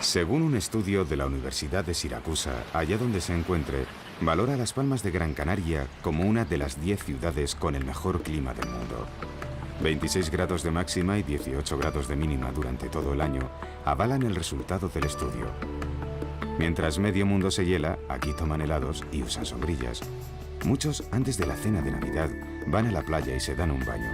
Según un estudio de la Universidad de Siracusa, allá donde se encuentre, valora Las Palmas de Gran Canaria como una de las 10 ciudades con el mejor clima del mundo. 26 grados de máxima y 18 grados de mínima durante todo el año avalan el resultado del estudio. Mientras medio mundo se hiela, aquí toman helados y usan sombrillas. Muchos, antes de la cena de Navidad, van a la playa y se dan un baño.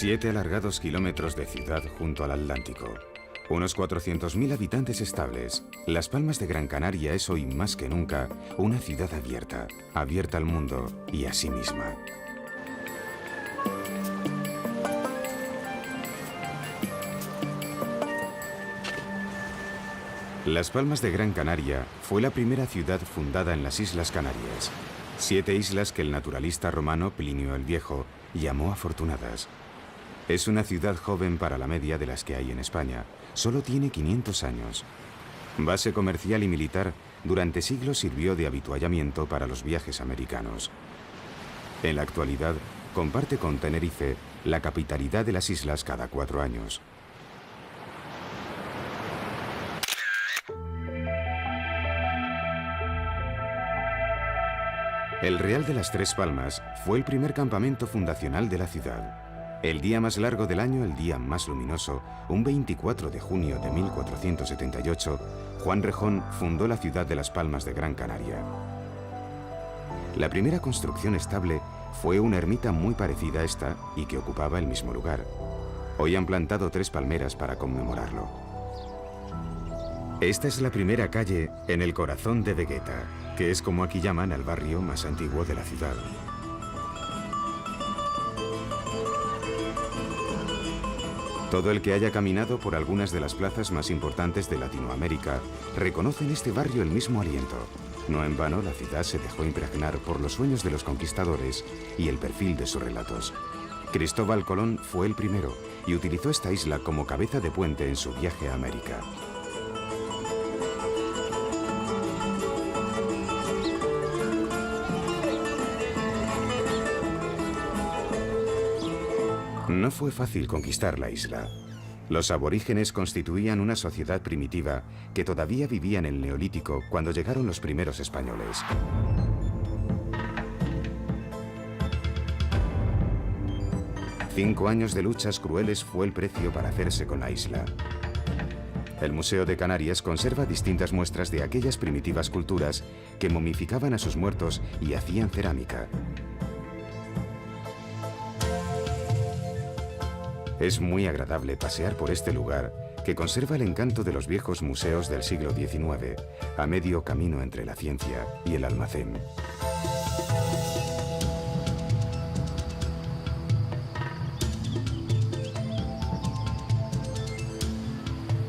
Siete alargados kilómetros de ciudad junto al Atlántico. Unos 400.000 habitantes estables. Las Palmas de Gran Canaria es hoy más que nunca una ciudad abierta, abierta al mundo y a sí misma. Las Palmas de Gran Canaria fue la primera ciudad fundada en las Islas Canarias. 7 islas que el naturalista romano Plinio el Viejo llamó afortunadas. Es una ciudad joven para la media de las que hay en España. Solo tiene 500 años. Base comercial y militar, durante siglos sirvió de habituallamiento para los viajes americanos. En la actualidad, comparte con Tenerife la capitalidad de las islas cada 4 años. El Real de las Tres Palmas fue el primer campamento fundacional de la ciudad. El día más largo del año, el día más luminoso, un 24 de junio de 1478, Juan Rejón fundó la ciudad de Las Palmas de Gran Canaria. La primera construcción estable fue una ermita muy parecida a esta y que ocupaba el mismo lugar. Hoy han plantado 3 palmeras para conmemorarlo. Esta es la primera calle en el corazón de Vegueta, que es como aquí llaman al barrio más antiguo de la ciudad. Todo el que haya caminado por algunas de las plazas más importantes de Latinoamérica reconoce en este barrio el mismo aliento. No en vano, la ciudad se dejó impregnar por los sueños de los conquistadores y el perfil de sus relatos. Cristóbal Colón fue el primero y utilizó esta isla como cabeza de puente en su viaje a América. No fue fácil conquistar la isla. Los aborígenes constituían una sociedad primitiva que todavía vivía en el Neolítico cuando llegaron los primeros españoles. Cinco años de luchas crueles fue el precio para hacerse con la isla. El Museo de Canarias conserva distintas muestras de aquellas primitivas culturas que momificaban a sus muertos y hacían cerámica. Es muy agradable pasear por este lugar, que conserva el encanto de los viejos museos del siglo XIX, a medio camino entre la ciencia y el almacén.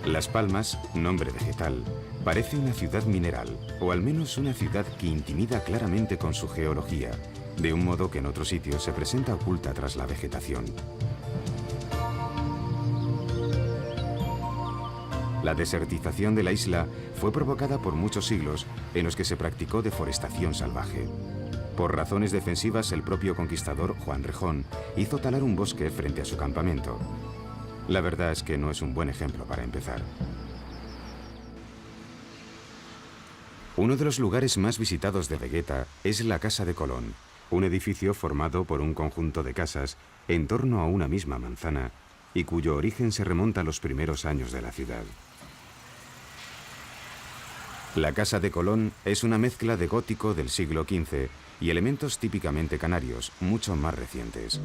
Las Palmas, nombre vegetal, parece una ciudad mineral, o al menos una ciudad que intimida claramente con su geología, de un modo que en otros sitios se presenta oculta tras la vegetación. La desertización de la isla fue provocada por muchos siglos en los que se practicó deforestación salvaje. Por razones defensivas, el propio conquistador Juan Rejón hizo talar un bosque frente a su campamento. La verdad es que no es un buen ejemplo para empezar. Uno de los lugares más visitados de Vegueta es la Casa de Colón, un edificio formado por un conjunto de casas en torno a una misma manzana y cuyo origen se remonta a los primeros años de la ciudad. La Casa de Colón es una mezcla de gótico del siglo XV y elementos típicamente canarios, mucho más recientes.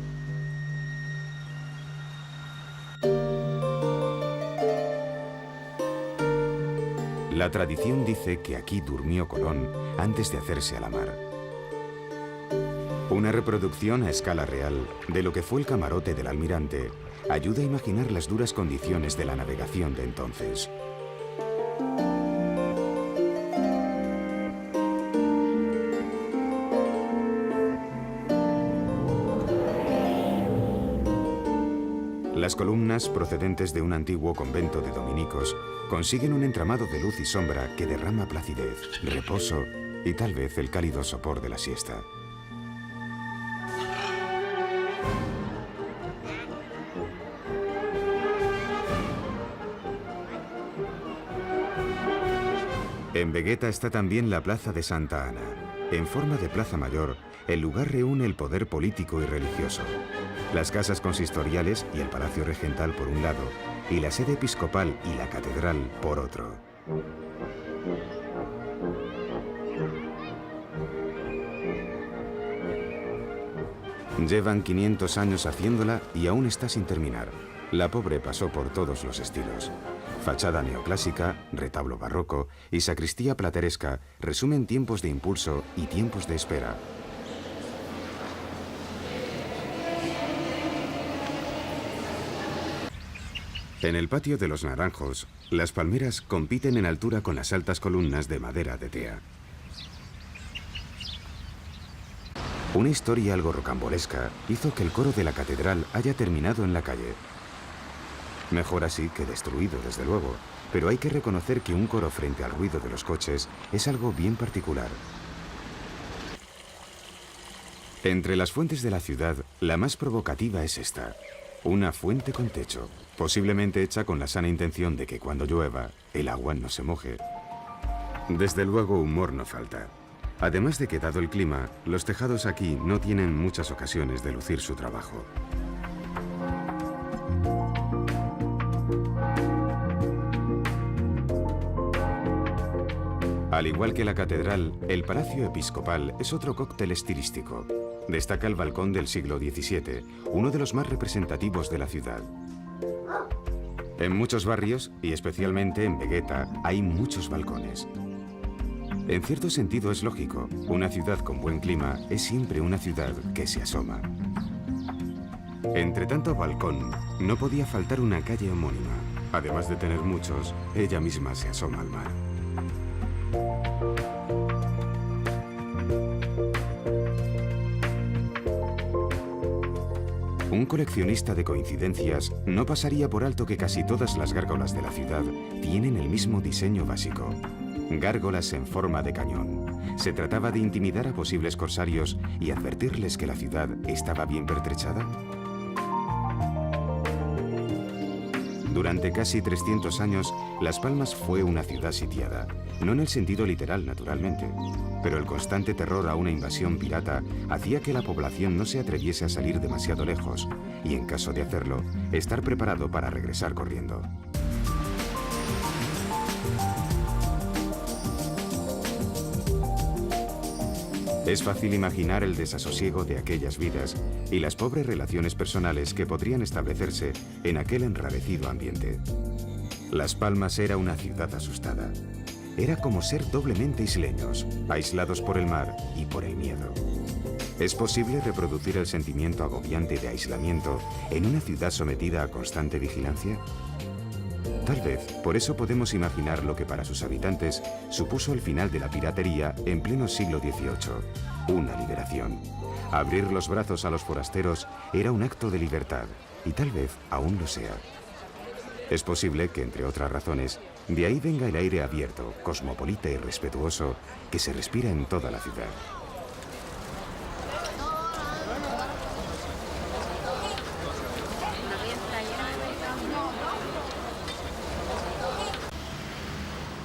La tradición dice que aquí durmió Colón antes de hacerse a la mar. Una reproducción a escala real de lo que fue el camarote del almirante ayuda a imaginar las duras condiciones de la navegación de entonces. Las columnas, procedentes de un antiguo convento de dominicos, consiguen un entramado de luz y sombra que derrama placidez, reposo y tal vez el cálido sopor de la siesta. En Vegueta está también la Plaza de Santa Ana. En forma de plaza mayor, el lugar reúne el poder político y religioso. Las casas consistoriales y el palacio regental por un lado, y la sede episcopal y la catedral por otro. Llevan 500 años haciéndola y aún está sin terminar. La pobre pasó por todos los estilos. Fachada neoclásica, retablo barroco y sacristía plateresca resumen tiempos de impulso y tiempos de espera. En el patio de los Naranjos, las palmeras compiten en altura con las altas columnas de madera de tea. Una historia algo rocambolesca hizo que el coro de la catedral haya terminado en la calle. Mejor así que destruido, desde luego, pero hay que reconocer que un coro frente al ruido de los coches es algo bien particular. Entre las fuentes de la ciudad, la más provocativa es esta. Una fuente con techo, posiblemente hecha con la sana intención de que cuando llueva, el agua no se moje. Desde luego, humor no falta. Además de que, dado el clima, los tejados aquí no tienen muchas ocasiones de lucir su trabajo. Al igual que la catedral, el Palacio Episcopal es otro cóctel estilístico. Destaca el balcón del siglo XVII, uno de los más representativos de la ciudad. En muchos barrios, y especialmente en Vegueta, hay muchos balcones. En cierto sentido es lógico, una ciudad con buen clima es siempre una ciudad que se asoma. Entre tanto balcón, no podía faltar una calle homónima. Además de tener muchos, ella misma se asoma al mar. Un coleccionista de coincidencias no pasaría por alto que casi todas las gárgolas de la ciudad tienen el mismo diseño básico. Gárgolas en forma de cañón. ¿Se trataba de intimidar a posibles corsarios y advertirles que la ciudad estaba bien pertrechada? Durante casi 300 años, Las Palmas fue una ciudad sitiada. No en el sentido literal, naturalmente. Pero el constante terror a una invasión pirata hacía que la población no se atreviese a salir demasiado lejos y, en caso de hacerlo, estar preparado para regresar corriendo. Es fácil imaginar el desasosiego de aquellas vidas y las pobres relaciones personales que podrían establecerse en aquel enrarecido ambiente. Las Palmas era una ciudad asustada. Era como ser doblemente isleños, aislados por el mar y por el miedo. ¿Es posible reproducir el sentimiento agobiante de aislamiento en una ciudad sometida a constante vigilancia? Tal vez por eso podemos imaginar lo que para sus habitantes supuso el final de la piratería en pleno siglo XVIII, una liberación. Abrir los brazos a los forasteros era un acto de libertad, y tal vez aún lo sea. Es posible que, entre otras razones, de ahí venga el aire abierto, cosmopolita y respetuoso que se respira en toda la ciudad.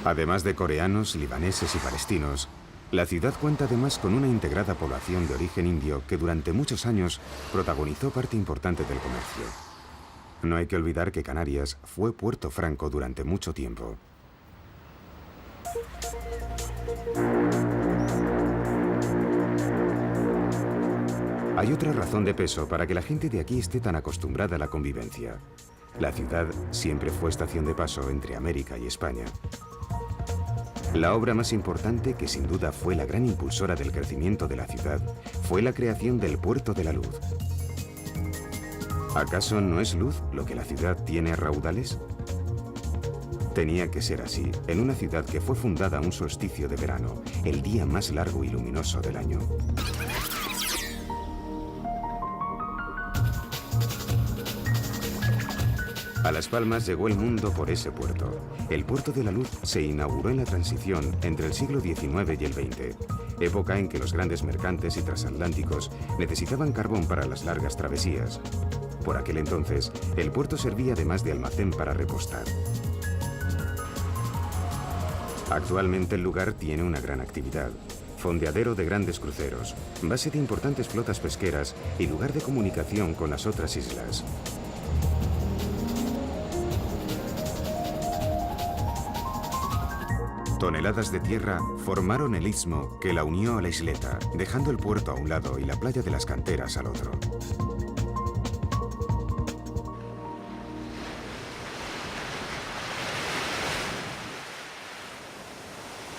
Además de coreanos, libaneses y palestinos, la ciudad cuenta además con una integrada población de origen indio que durante muchos años protagonizó parte importante del comercio. No hay que olvidar que Canarias fue Puerto Franco durante mucho tiempo. Hay otra razón de peso para que la gente de aquí esté tan acostumbrada a la convivencia. La ciudad siempre fue estación de paso entre América y España. La obra más importante, que sin duda fue la gran impulsora del crecimiento de la ciudad, fue la creación del Puerto de la Luz. ¿Acaso no es luz lo que la ciudad tiene a raudales? Tenía que ser así, en una ciudad que fue fundada un solsticio de verano, el día más largo y luminoso del año. A Las Palmas llegó el mundo por ese puerto. El Puerto de la Luz se inauguró en la transición entre el siglo XIX y el XX, época en que los grandes mercantes y transatlánticos necesitaban carbón para las largas travesías. Por aquel entonces, el puerto servía además de almacén para repostar. Actualmente el lugar tiene una gran actividad. Fondeadero de grandes cruceros, base de importantes flotas pesqueras y lugar de comunicación con las otras islas. Toneladas de tierra formaron el istmo que la unió a la isleta, dejando el puerto a un lado y la playa de las canteras al otro.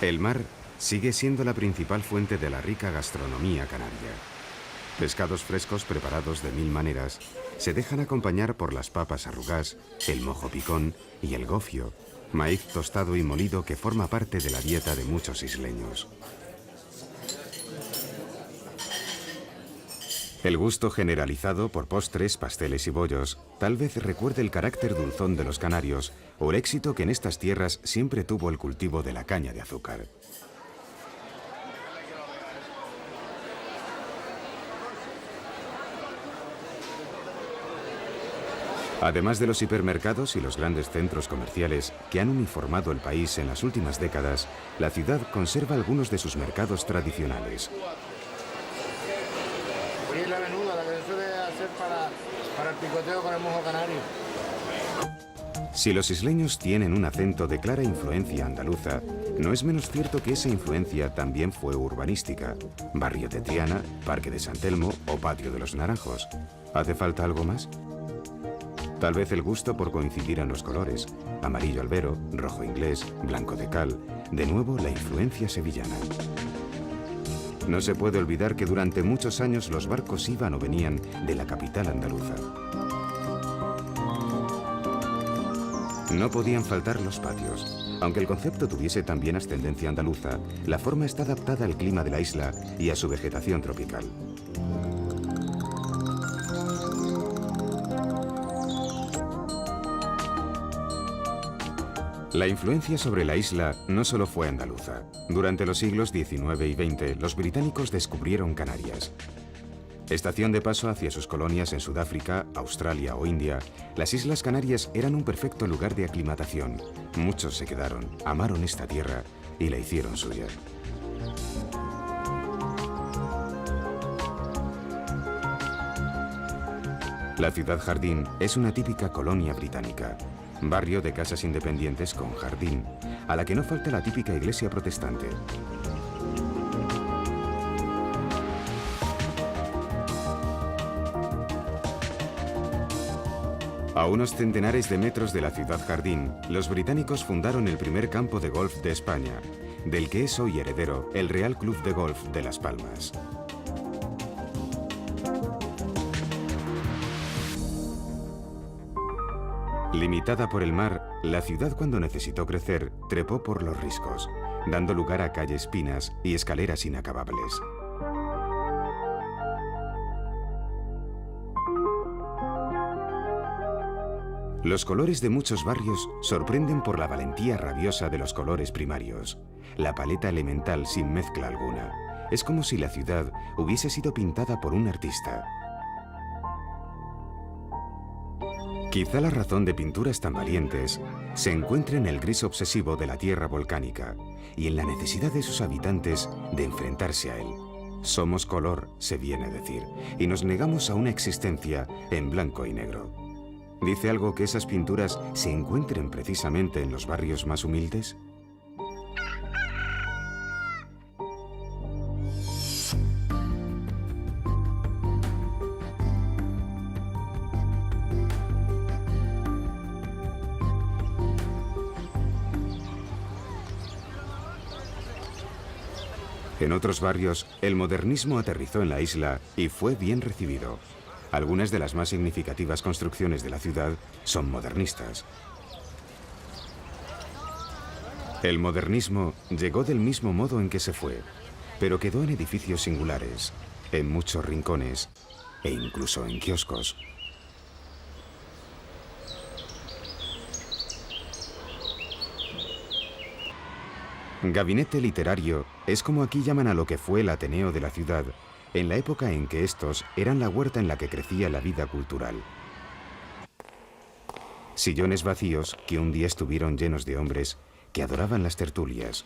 El mar sigue siendo la principal fuente de la rica gastronomía canaria. Pescados frescos preparados de 1000 maneras se dejan acompañar por las papas arrugás, el mojo picón y el gofio, maíz tostado y molido que forma parte de la dieta de muchos isleños. El gusto generalizado por postres, pasteles y bollos tal vez recuerde el carácter dulzón de los canarios o el éxito que en estas tierras siempre tuvo el cultivo de la caña de azúcar. Además de los hipermercados y los grandes centros comerciales que han uniformado el país en las últimas décadas, la ciudad conserva algunos de sus mercados tradicionales. Y la menuda, la que se suele hacer para el picoteo con el mojo canario. Si los isleños tienen un acento de clara influencia andaluza, no es menos cierto que esa influencia también fue urbanística. Barrio de Triana, Parque de San Telmo o Patio de los Naranjos. ¿Hace falta algo más? Tal vez el gusto por coincidir en los colores, amarillo albero, rojo inglés, blanco de cal, de nuevo la influencia sevillana. No se puede olvidar que durante muchos años los barcos iban o venían de la capital andaluza. No podían faltar los patios. Aunque el concepto tuviese también ascendencia andaluza, la forma está adaptada al clima de la isla y a su vegetación tropical. La influencia sobre la isla no solo fue andaluza. Durante los siglos XIX y XX, los británicos descubrieron Canarias. Estación de paso hacia sus colonias en Sudáfrica, Australia o India, las Islas Canarias eran un perfecto lugar de aclimatación. Muchos se quedaron, amaron esta tierra y la hicieron suya. La ciudad jardín es una típica colonia británica. Barrio de casas independientes con jardín, a la que no falta la típica iglesia protestante. A unos centenares de metros de la ciudad jardín, los británicos fundaron el primer campo de golf de España, del que es hoy heredero el Real Club de Golf de Las Palmas. Limitada por el mar, la ciudad cuando necesitó crecer trepó por los riscos, dando lugar a calles pinas y escaleras inacabables. Los colores de muchos barrios sorprenden por la valentía rabiosa de los colores primarios. La paleta elemental sin mezcla alguna. Es como si la ciudad hubiese sido pintada por un artista. Quizá la razón de pinturas tan valientes se encuentre en el gris obsesivo de la tierra volcánica y en la necesidad de sus habitantes de enfrentarse a él. Somos color, se viene a decir, y nos negamos a una existencia en blanco y negro. ¿Dice algo que esas pinturas se encuentren precisamente en los barrios más humildes? En otros barrios, el modernismo aterrizó en la isla y fue bien recibido. Algunas de las más significativas construcciones de la ciudad son modernistas. El modernismo llegó del mismo modo en que se fue, pero quedó en edificios singulares, en muchos rincones e incluso en kioscos. Gabinete literario es como aquí llaman a lo que fue el Ateneo de la ciudad, en la época en que estos eran la huerta en la que crecía la vida cultural. Sillones vacíos que un día estuvieron llenos de hombres que adoraban las tertulias,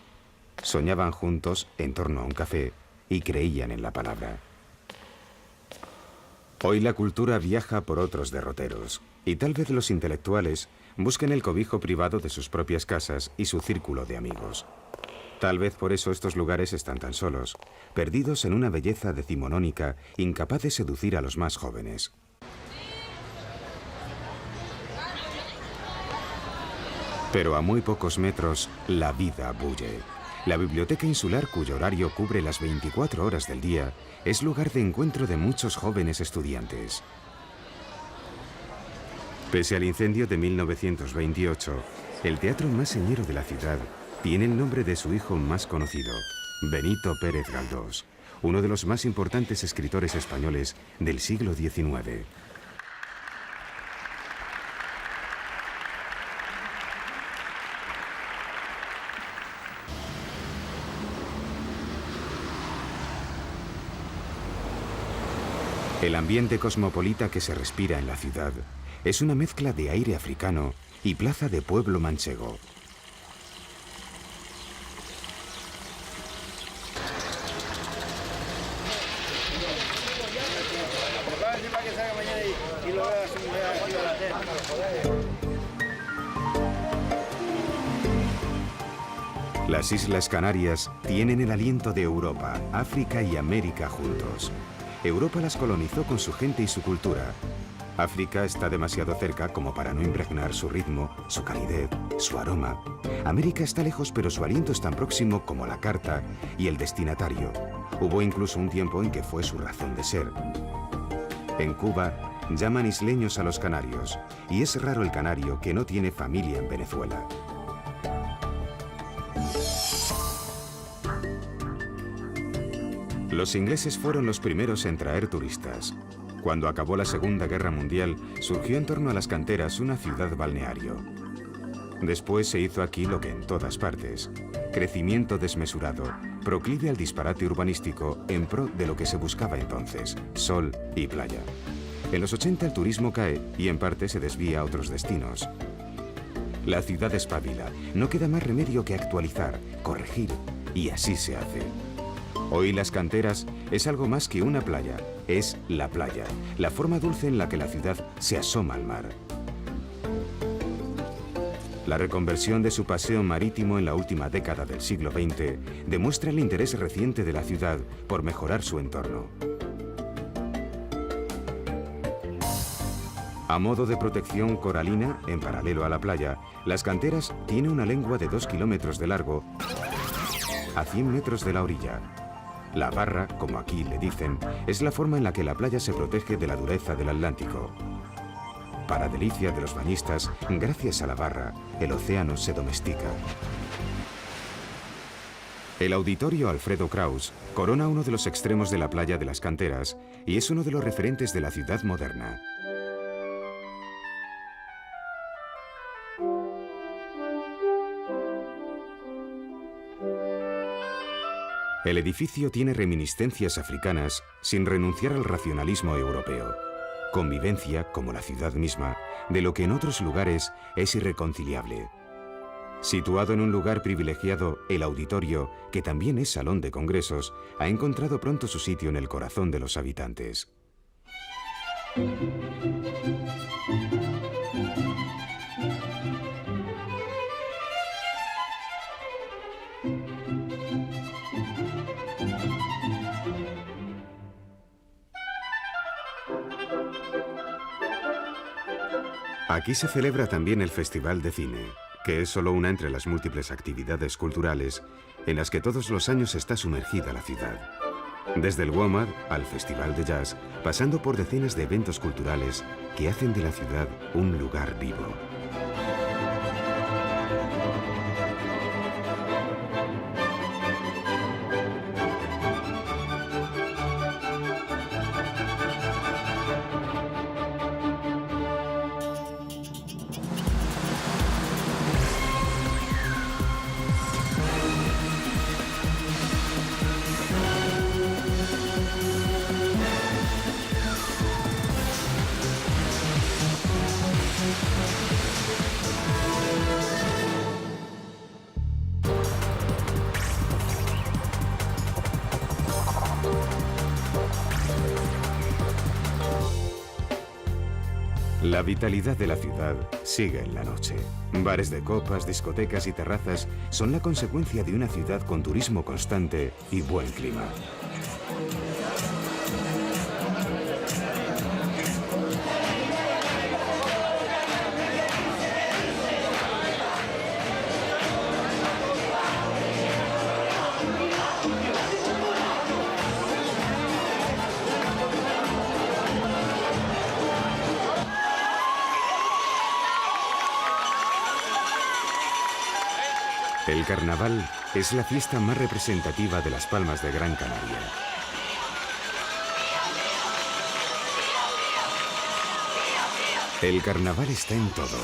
soñaban juntos en torno a un café y creían en la palabra. Hoy la cultura viaja por otros derroteros y tal vez los intelectuales busquen el cobijo privado de sus propias casas y su círculo de amigos. Tal vez por eso estos lugares están tan solos, perdidos en una belleza decimonónica incapaz de seducir a los más jóvenes. Pero a muy pocos metros, la vida bulle. La biblioteca insular, cuyo horario cubre las 24 horas del día, es lugar de encuentro de muchos jóvenes estudiantes. Pese al incendio de 1928, el teatro más señero de la ciudad tiene el nombre de su hijo más conocido, Benito Pérez Galdós, uno de los más importantes escritores españoles del siglo XIX. El ambiente cosmopolita que se respira en la ciudad es una mezcla de aire africano y plaza de pueblo manchego. Las Islas Canarias tienen el aliento de Europa, África y América juntos. Europa las colonizó con su gente y su cultura. África está demasiado cerca como para no impregnar su ritmo, su calidez, su aroma. América está lejos, pero su aliento es tan próximo como la carta y el destinatario. Hubo incluso un tiempo en que fue su razón de ser. En Cuba llaman isleños a los canarios, y es raro el canario que no tiene familia en Venezuela. Los ingleses fueron los primeros en traer turistas. Cuando acabó la Segunda Guerra Mundial, surgió en torno a las canteras una ciudad balneario. Después se hizo aquí lo que en todas partes: crecimiento desmesurado, proclive al disparate urbanístico en pro de lo que se buscaba entonces, sol y playa. En los 80 el turismo cae y en parte se desvía a otros destinos. La ciudad espabila, no queda más remedio que actualizar, corregir, y así se hace. Hoy las canteras es algo más que una playa, es la playa, la forma dulce en la que la ciudad se asoma al mar. La reconversión de su paseo marítimo en la última década del siglo XX demuestra el interés reciente de la ciudad por mejorar su entorno. A modo de protección coralina, en paralelo a la playa, las canteras tienen una lengua de 2 kilómetros de largo a 100 metros de la orilla. La barra, como aquí le dicen, es la forma en la que la playa se protege de la dureza del Atlántico. Para delicia de los bañistas, gracias a la barra, el océano se domestica. El Auditorio Alfredo Kraus corona uno de los extremos de la playa de las canteras y es uno de los referentes de la ciudad moderna. El edificio tiene reminiscencias africanas sin renunciar al racionalismo europeo. Convivencia, como la ciudad misma, de lo que en otros lugares es irreconciliable. Situado en un lugar privilegiado, el auditorio, que también es salón de congresos, ha encontrado pronto su sitio en el corazón de los habitantes. Aquí se celebra también el Festival de Cine, que es solo una entre las múltiples actividades culturales en las que todos los años está sumergida la ciudad. Desde el WOMAD al Festival de Jazz, pasando por decenas de eventos culturales que hacen de la ciudad un lugar vivo. La vitalidad de la ciudad sigue en la noche. Bares de copas, discotecas y terrazas son la consecuencia de una ciudad con turismo constante y buen clima. El carnaval es la fiesta más representativa de Las Palmas de Gran Canaria. El carnaval está en todo.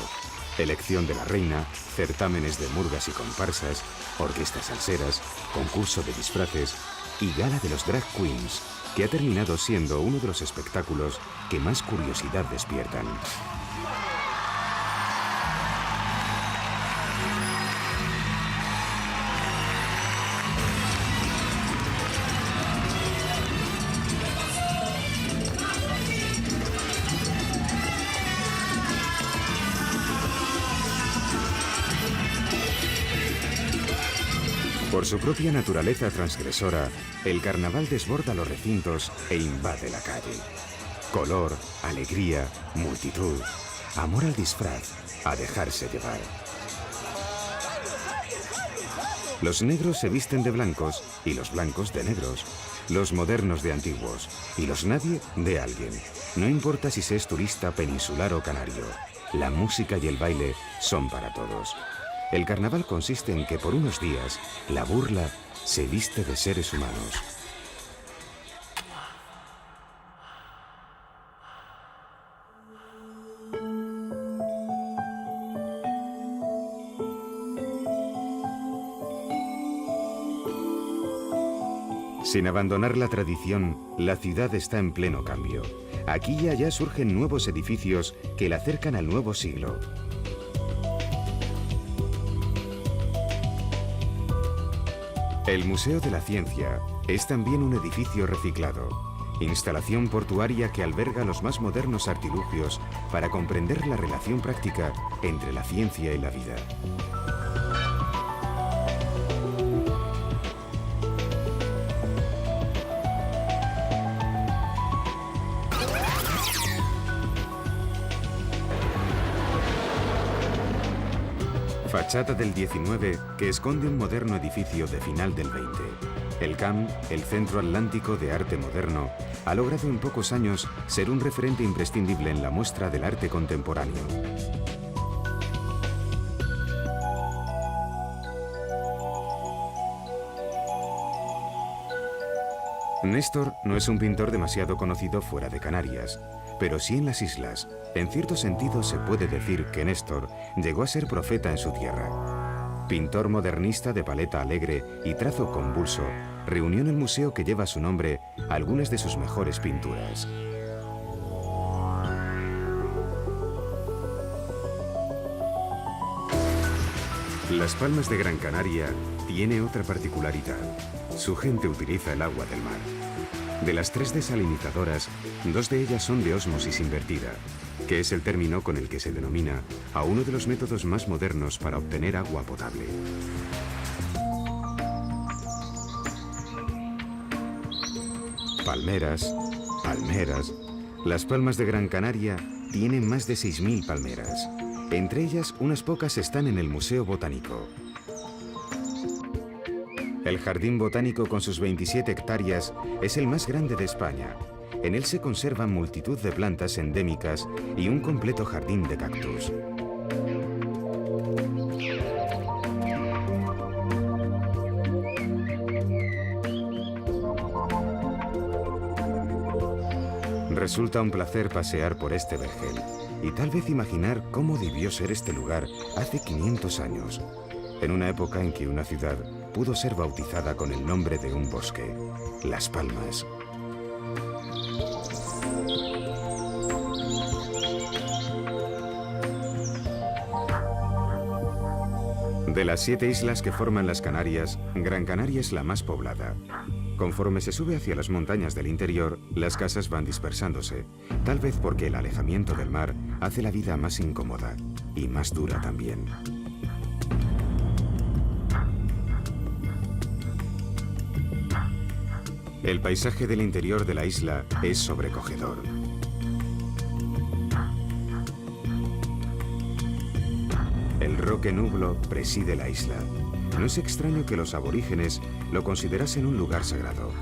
Elección de la reina, certámenes de murgas y comparsas, orquestas salseras, concurso de disfraces y gala de los drag queens, que ha terminado siendo uno de los espectáculos que más curiosidad despiertan. Por su propia naturaleza transgresora, el carnaval desborda los recintos e invade la calle. Color, alegría, multitud, amor al disfraz, a dejarse llevar. Los negros se visten de blancos y los blancos de negros, los modernos de antiguos y los nadie de alguien. No importa si se es turista, peninsular o canario, la música y el baile son para todos. El carnaval consiste en que por unos días la burla se viste de seres humanos. Sin abandonar la tradición, la ciudad está en pleno cambio. Aquí y allá surgen nuevos edificios que la acercan al nuevo siglo. El Museo de la Ciencia es también un edificio reciclado, instalación portuaria que alberga los más modernos artilugios para comprender la relación práctica entre la ciencia y la vida. Fachada del 19 que esconde un moderno edificio de final del 20. El CAM, el Centro Atlántico de Arte Moderno, ha logrado en pocos años ser un referente imprescindible en la muestra del arte contemporáneo. Néstor no es un pintor demasiado conocido fuera de Canarias, pero sí en las islas. En cierto sentido se puede decir que Néstor llegó a ser profeta en su tierra. Pintor modernista de paleta alegre y trazo convulso, reunió en el museo que lleva su nombre algunas de sus mejores pinturas. Las Palmas de Gran Canaria tiene otra particularidad. Su gente utiliza el agua del mar. De las 3 desalinizadoras, 2 de ellas son de ósmosis invertida, que es el término con el que se denomina a uno de los métodos más modernos para obtener agua potable. Palmeras, palmeras. Las Palmas de Gran Canaria tienen más de 6.000 palmeras. Entre ellas, unas pocas están en el Museo Botánico. El Jardín Botánico, con sus 27 hectáreas, es el más grande de España. En él se conservan multitud de plantas endémicas y un completo jardín de cactus. Resulta un placer pasear por este vergel y tal vez imaginar cómo debió ser este lugar hace 500 años, en una época en que una ciudad pudo ser bautizada con el nombre de un bosque, Las Palmas. De las 7 islas que forman las Canarias, Gran Canaria es la más poblada. Conforme se sube hacia las montañas del interior, las casas van dispersándose, tal vez porque el alejamiento del mar hace la vida más incómoda y más dura también. El paisaje del interior de la isla es sobrecogedor. El Roque Nublo preside la isla. No es extraño que los aborígenes lo considerasen un lugar sagrado.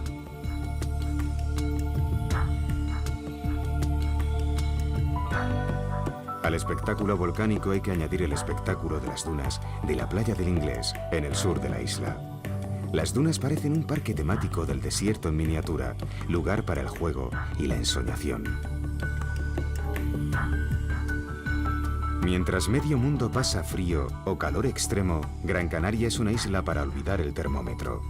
Al espectáculo volcánico hay que añadir el espectáculo de las dunas de la playa del Inglés, en el sur de la isla. Las dunas parecen un parque temático del desierto en miniatura, lugar para el juego y la ensoñación. Mientras medio mundo pasa frío o calor extremo, Gran Canaria es una isla para olvidar el termómetro.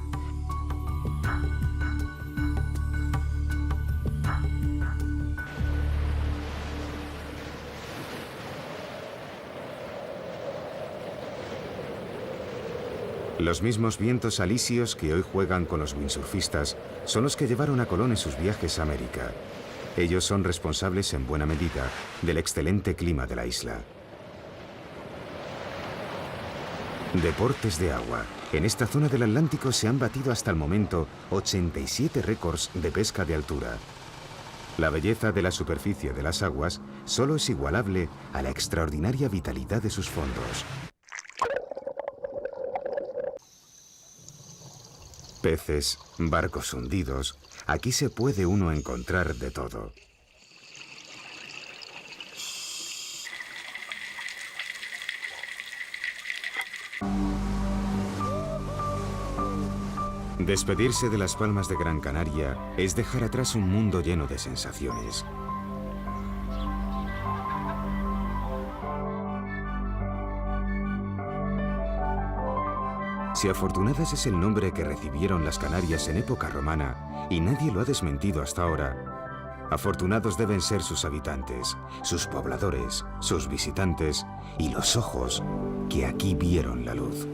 Los mismos vientos alisios que hoy juegan con los windsurfistas son los que llevaron a Colón en sus viajes a América. Ellos son responsables en buena medida del excelente clima de la isla. Deportes de agua. En esta zona del Atlántico se han batido hasta el momento 87 récords de pesca de altura. La belleza de la superficie de las aguas solo es igualable a la extraordinaria vitalidad de sus fondos. Peces, barcos hundidos, aquí se puede uno encontrar de todo. Despedirse de las Palmas de Gran Canaria es dejar atrás un mundo lleno de sensaciones. Si Afortunadas es el nombre que recibieron las Canarias en época romana, y nadie lo ha desmentido hasta ahora, afortunados deben ser sus habitantes, sus pobladores, sus visitantes y los ojos que aquí vieron la luz.